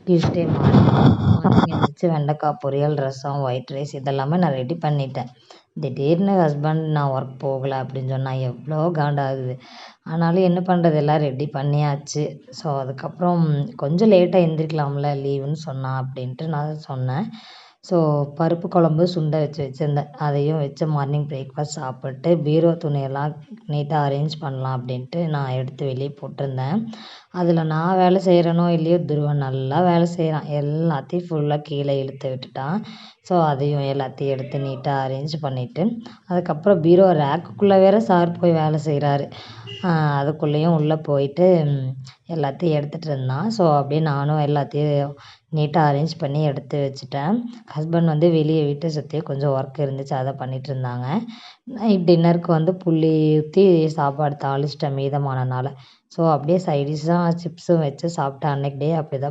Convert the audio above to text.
Tuesday morning எழுந்திரிச்சு வெண்டைக்காய் பொரியல், ரசம், ஒயிட் ரைஸ் இதெல்லாமே நான் ரெடி பண்ணிட்டேன். திடீர்னு ஹஸ்பண்ட் நான் ஒர்க் போகலை அப்படின்னு சொன்னால் எவ்வளோ காண்டாகுது. ஆனாலும் என்ன பண்ணுறது, எல்லாம் ரெடி பண்ணியாச்சு. ஸோ அதுக்கப்புறம் கொஞ்சம் லேட்டாக எழுந்திரிக்கலாம்ல லீவுன்னு சொன்னான் அப்படின்ட்டு நான் சொன்னேன். ஸோ பருப்பு குழம்பு சுண்டை வச்சுருந்தேன். அதையும் வச்சு மார்னிங் பிரேக்ஃபாஸ்ட் சாப்பிட்டு பீரோ துணியெல்லாம் நீட்டாக அரேஞ்ச் பண்ணலாம் அப்படின்ட்டு நான் எடுத்து வெளியே போட்டிருந்தேன். அதில் நான் வேலை செய்கிறேனோ இல்லையோ துருவன் நல்லா வேலை செய்கிறான். எல்லாத்தையும் ஃபுல்லாக கீழே இழுத்து விட்டுட்டான். ஸோ அதையும் எல்லாத்தையும் எடுத்து நீட்டாக அரேஞ்ச் பண்ணிவிட்டு அதுக்கப்புறம் பீரோ ரேக்குக்குள்ளே வேறு சார் போய் வேலை செய்கிறாரு. அதுக்குள்ளேயும் உள்ளே போயிட்டு எல்லாத்தையும் எடுத்துகிட்டு இருந்தான். ஸோ அப்படியே நானும் எல்லாத்தையும் நீட்டாக அரேஞ்ச் பண்ணி எடுத்து வச்சுட்டேன். ஹஸ்பண்ட் வெளியே வீட்டை சுற்றி கொஞ்சம் ஒர்க் இருந்துச்சு, அதை பண்ணிகிட்டு இருந்தாங்க. நைட் டின்னருக்கு புளி ஊற்றி சாப்பாடு தாளிச்சிட்டேன் மீதமானனால. ஸோ அப்படியே சைடிஷ்ஷாக சிப்ஸும் வச்சு சாப்பிட்டேன். அன்றைக்கி டே அப்படி தான்